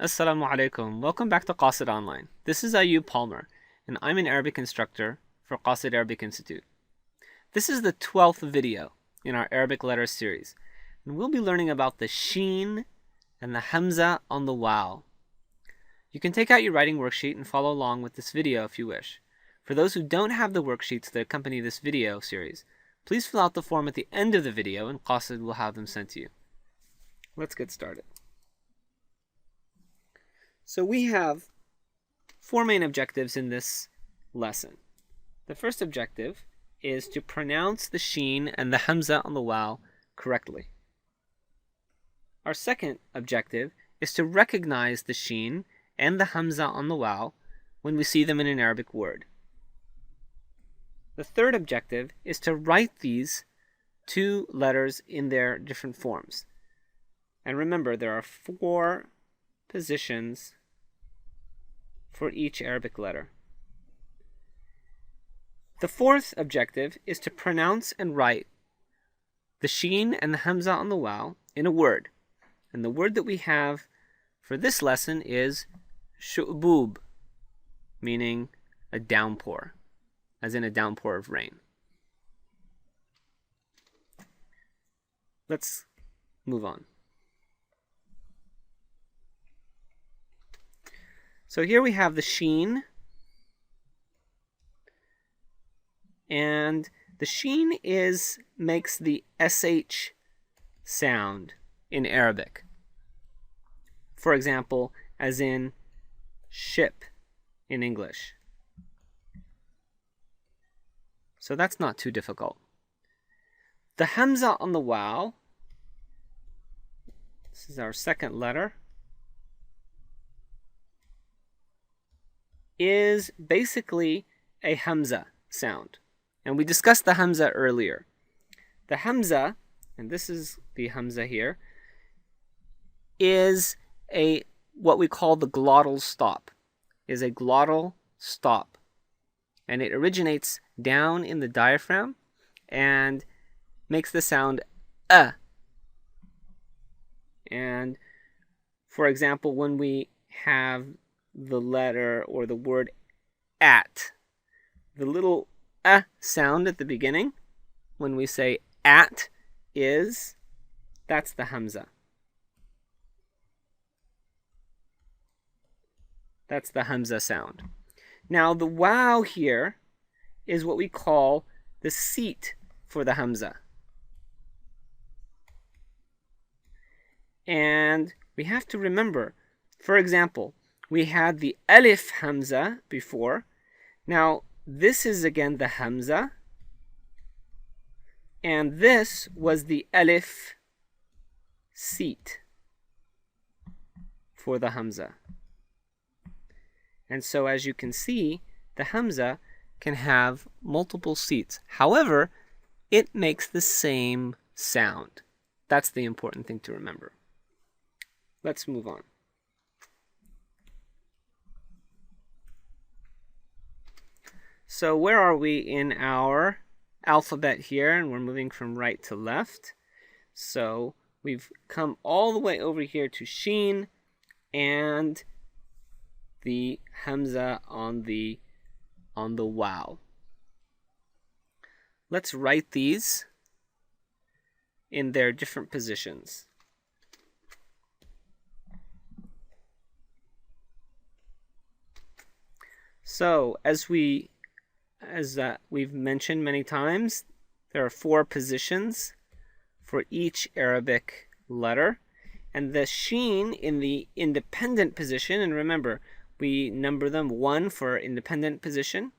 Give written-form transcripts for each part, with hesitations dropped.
Assalamu alaikum. Welcome back to Qasid Online. This is Ayub Palmer, and I'm an Arabic instructor for Qasid Arabic Institute. This is the 12th video in our Arabic letters series, and we'll be learning about the Sheen and the Hamza on the Waaw. You can take out your writing worksheet and follow along with this video if you wish. For those who don't have the worksheets that accompany this video series, please fill out the form at the end of the video and Qasid will have them sent to you. Let's get started. So we have four main objectives in this lesson. The first objective is to pronounce the sheen and the hamza on the waaw correctly. Our second objective is to recognize the sheen and the hamza on the waaw when we see them in an Arabic word. The third objective is to write these two letters in their different forms. And remember, there are four positions for each Arabic letter. The fourth objective is to pronounce and write the sheen and the hamza on the waaw in a word. And the word that we have for this lesson is shu'bub, meaning a downpour, as in a downpour of rain. Let's move on. So here we have the sheen, and the sheen makes the sh sound in Arabic. For example, as in ship in English. So that's not too difficult. The hamza on the waaw, this is our second letter, is basically a hamza sound. And we discussed the hamza earlier. The hamza, and this is the hamza here, is what we call the glottal stop, is a glottal stop. And it originates down in the diaphragm and makes the sound And for example, when we have the letter or the word at, the little sound at the beginning, when we say at that's the hamza. That's the hamza sound. Now the waaw here is what we call the seat for the hamza. And we have to remember, for example, we had the alif hamza before. Now, this is again the hamza. And this was the alif seat for the hamza. And so as you can see, the hamza can have multiple seats. However, it makes the same sound. That's the important thing to remember. Let's move on. So where are we in our alphabet here? And we're moving from right to left. So we've come all the way over here to sheen and the hamza on the waaw. Let's write these in their different positions. So as we've mentioned many times, there are four positions for each Arabic letter. And the sheen in the independent position, and remember, we number them 1 for independent position.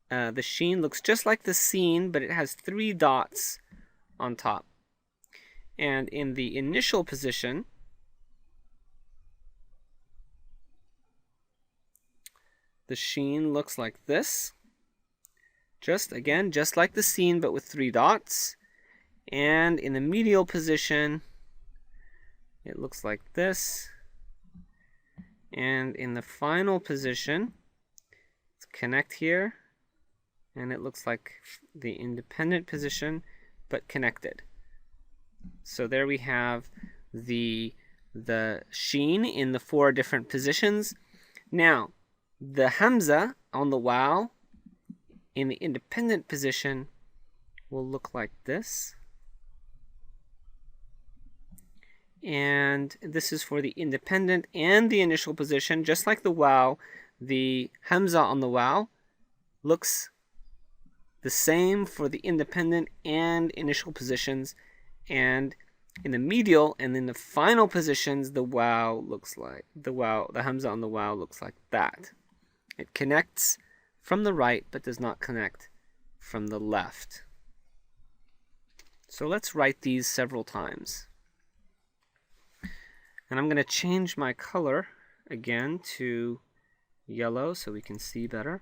The sheen looks just like the seen, but it has 3 dots on top. And in the initial position, the sheen looks like this. Just like the seen, but with 3 dots. And in the medial position, it looks like this. And in the final position, let's connect here. And it looks like the independent position, but connected. So there we have the the sheen in the 4 different positions. Now, the hamza on the wow in the independent position will look like this. And this is for the independent and the initial position. Just like the wow, the hamza on the wow looks the same for the independent and initial positions. And in the medial and in the final positions, the wow looks like the hamza on the wow looks like that. It connects from the right but does not connect from the left. So let's write these several times. And I'm going to change my color again to yellow so we can see better.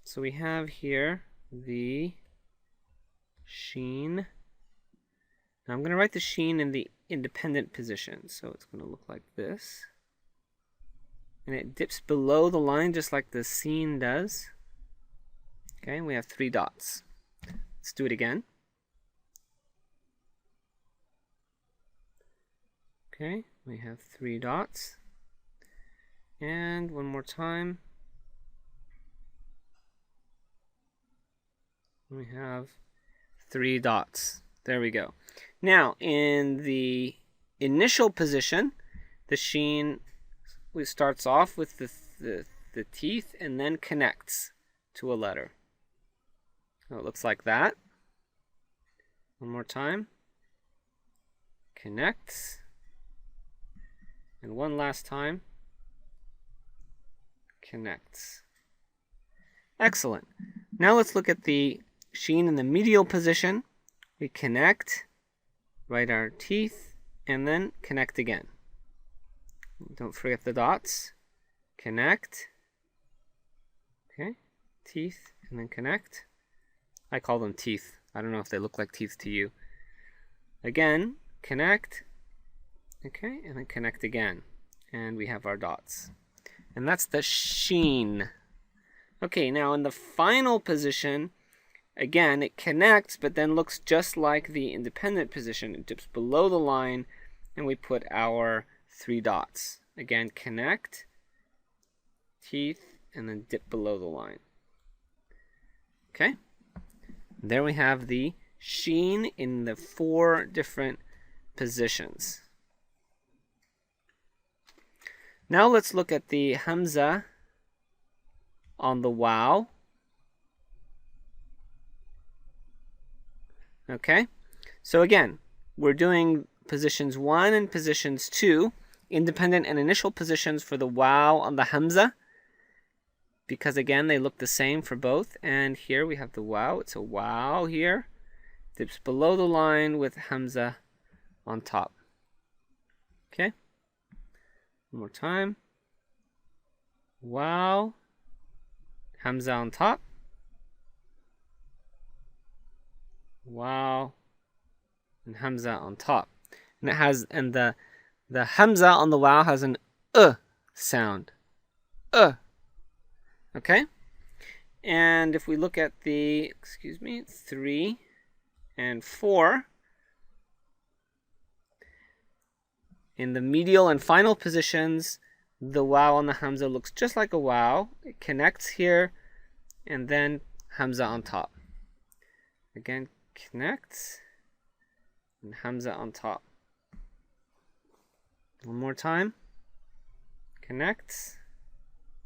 So we have here the sheen. Now I'm going to write the sheen in the independent position. So it's going to look like this. And it dips below the line just like the scene does. Okay, and we have 3 dots. Let's do it again. Okay, we have 3 dots. And one more time. We have 3 dots. There we go. Now, in the initial position, the sheen starts off with the teeth and then connects to a letter. So it looks like that. One more time. Connects. And one last time. Connects. Excellent. Now let's look at the sheen in the medial position. We connect, write our teeth, and then connect again. Don't forget the dots. Connect. Okay. Teeth, and then connect. I call them teeth. I don't know if they look like teeth to you. Again, connect. Okay, and then connect again. And we have our dots. And that's the sheen. Okay, now in the final position, again, it connects, but then looks just like the independent position. It dips below the line, and we put our 3 dots. Again, connect, teeth, and then dip below the line. Okay? There we have the sheen in the 4 different positions. Now let's look at the hamza on the wow. Okay, so again, we're doing positions 1 and positions 2, independent and initial positions for the wow on the hamza, because again, they look the same for both. And here we have the wow. It's a wow here. Dips below the line with hamza on top. Okay, one more time. Wow. Hamza on top. Wow. And hamza on top. And it has, and the hamza on the wow has an sound. Okay? And if we look at the, 3 and 4, in the medial and final positions, the wow on the hamza looks just like a wow. It connects here, and then hamza on top. Again, connects, and hamza on top. One more time. Connects,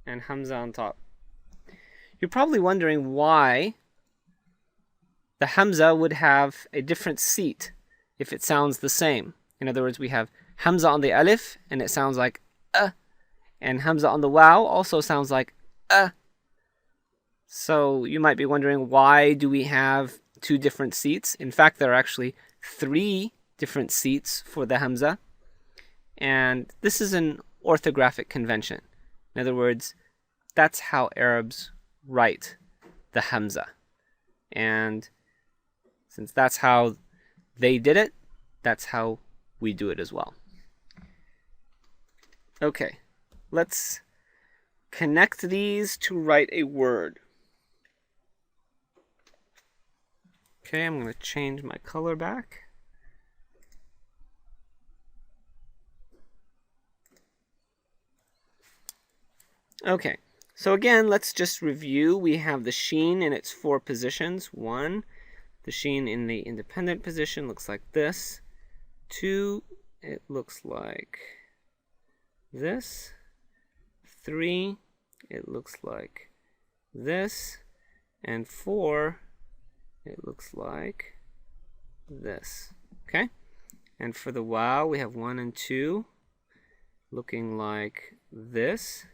and hamza on top. You're probably wondering why the hamza would have a different seat if it sounds the same. In other words, we have hamza on the alif, and it sounds like and hamza on the wow also sounds like So you might be wondering, why do we have 2 different seats? In fact, there are actually 3 different seats for the hamza. And this is an orthographic convention. In other words, that's how Arabs write the hamza. And since that's how they did it, that's how we do it as well. Okay, let's connect these to write a word. Okay, I'm going to change my color back. Okay, so again, let's just review. We have the sheen in its 4 positions. 1, the sheen in the independent position looks like this. 2, it looks like this. 3, it looks like this. And 4, it looks like this. Okay? And for the wow, we have 1 and 2 looking like this.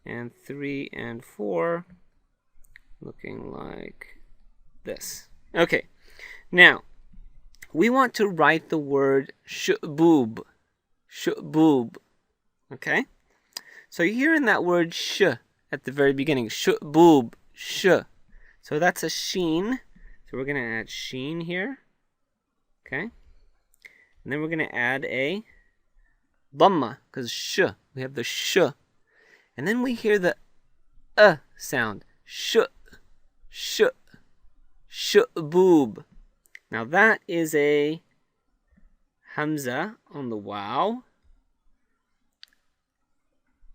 And 3 and 4 looking like this. Okay, now we want to write the word shuboob. Shuboob. Okay? So you're hearing that word sh at the very beginning. Shuboob. Sh. So that's a sheen. So we're going to add sheen here. Okay? And then we're going to add a dhamma, because sh. We have the sh. And then we hear the sound. Sh. Sh. Shuboob. Now that is a hamza on the wow.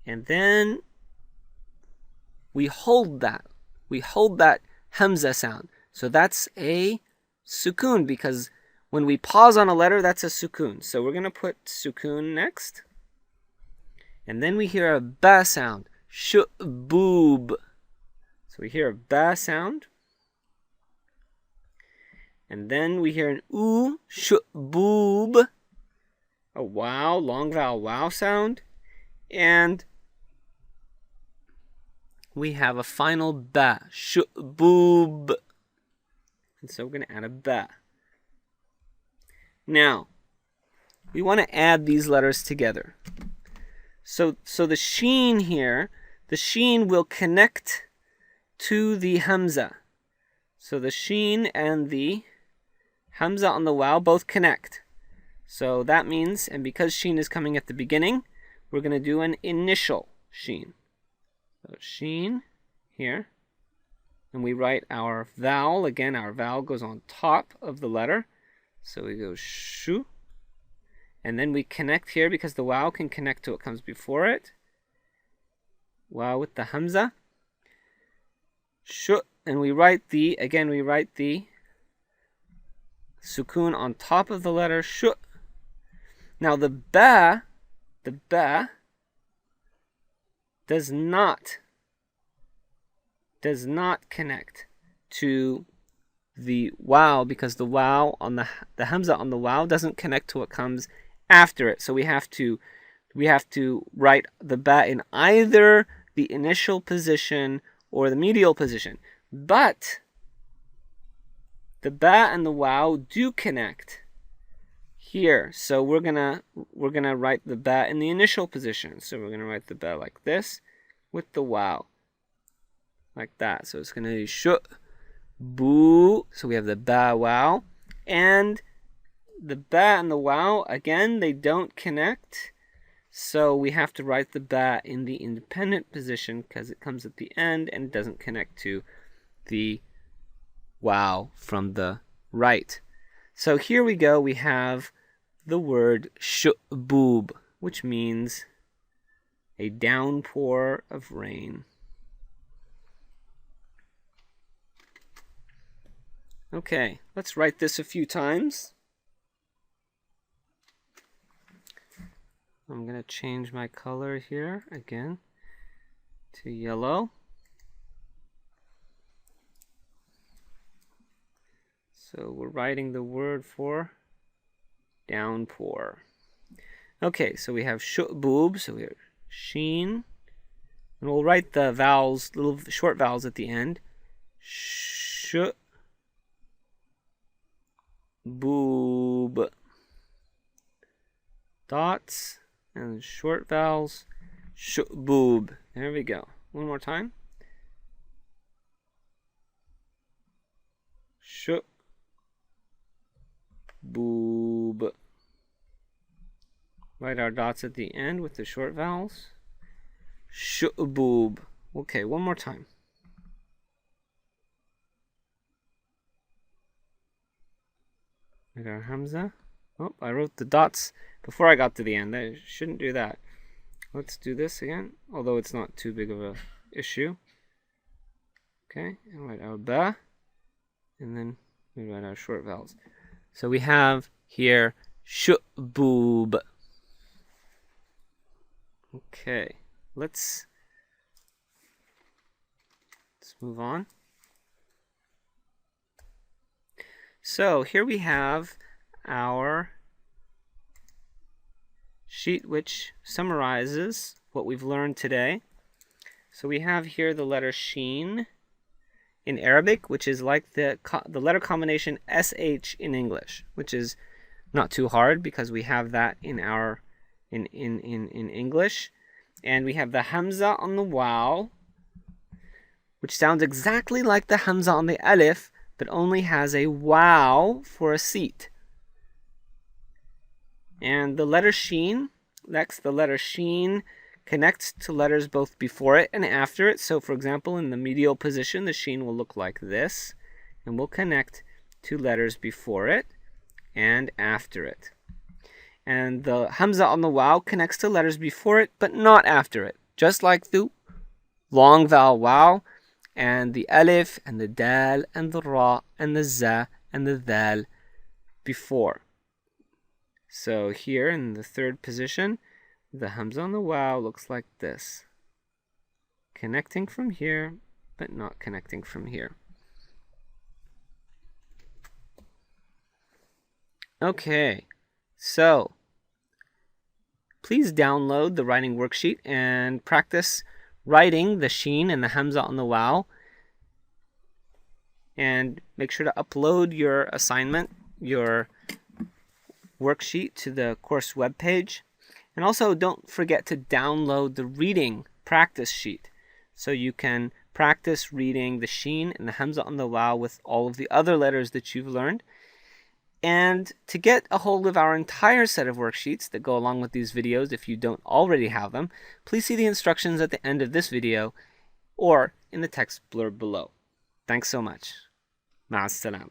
And then we hold that. We hold that hamza sound. So that's a sukoon, because when we pause on a letter, that's a sukoon. So we're going to put sukoon next. And then we hear a ba sound. Shuboob. So we hear a ba sound. And then we hear an oo, shuboob. A wow, long vowel wow sound. And we have a final ba, shuboob. And so we're going to add a ba. Now, we want to add these letters together. So the sheen here, the sheen will connect to the hamza. So the sheen and the hamza on the wow both connect. So that means, and because sheen is coming at the beginning, we're going to do an initial sheen. So sheen here. And we write our vowel. Again, our vowel goes on top of the letter. So we go shu. And then we connect here because the wow can connect to what comes before it. Wow with the hamza. Shu. And we write the sukoon on top of the letter shu. Now the ba does not connect to the wow, because the wow on the hamza on the wow doesn't connect to what comes after it. So we have to write the ba in either the initial position or the medial position. But the ba and the wow do connect here. So we're gonna write the ba in the initial position. So we're gonna write the ba like this with the wow. Like that. So it's gonna be shu boo. So we have the ba wow. And the ba and the wow, again, they don't connect. So we have to write the ba in the independent position because it comes at the end and it doesn't connect to the wow from the right. So here we go. We have the word shuboob, which means a downpour of rain. Okay, let's write this a few times. I'm going to change my color here again to yellow. So we're writing the word for downpour. Okay, so we have shuboob, so we have sheen. And we'll write the vowels, little short vowels at the end. Shuboob. Dots and short vowels. Shuboob. There we go. One more time. Shuboob. Write our dots at the end with the short vowels. Shuboob. Okay, one more time. Write our hamza. Oh, I wrote the dots before I got to the end. I shouldn't do that. let's do this again, although it's not too big of a issue. Okay, and write our ba, and then we write our short vowels. So we have here shubub. Okay, let's move on. So here we have our sheet which summarizes what we've learned today. So we have here the letter Sheen in Arabic, which is like the letter combination SH in English, which is not too hard because we have that in our in English. And we have the Hamza on the Waaw, which sounds exactly like the Hamza on the Alif, but only has a Waaw for a seat. And the letter Sheen, next the letter Sheen connects to letters both before it and after it. So for example, in the medial position, the Sheen will look like this, and will connect to letters before it and after it. And the Hamza on the Waaw connects to letters before it, but not after it. Just like the long vowel Waaw, and the Alif, and the Dal, and the Ra, and the Za, and the Dal before. So here in the third position, the Hamza on the Waaw looks like this. Connecting from here, but not connecting from here. Okay, so please download the writing worksheet and practice writing the Sheen and the Hamza on the Waaw. And make sure to upload your assignment, your worksheet, to the course webpage. And also don't forget to download the reading practice sheet so you can practice reading the Sheen and the Hamza on the Waaw with all of the other letters that you've learned. And to get a hold of our entire set of worksheets that go along with these videos, if you don't already have them, please see the instructions at the end of this video or in the text blurb below. Thanks so much. مع السلامة.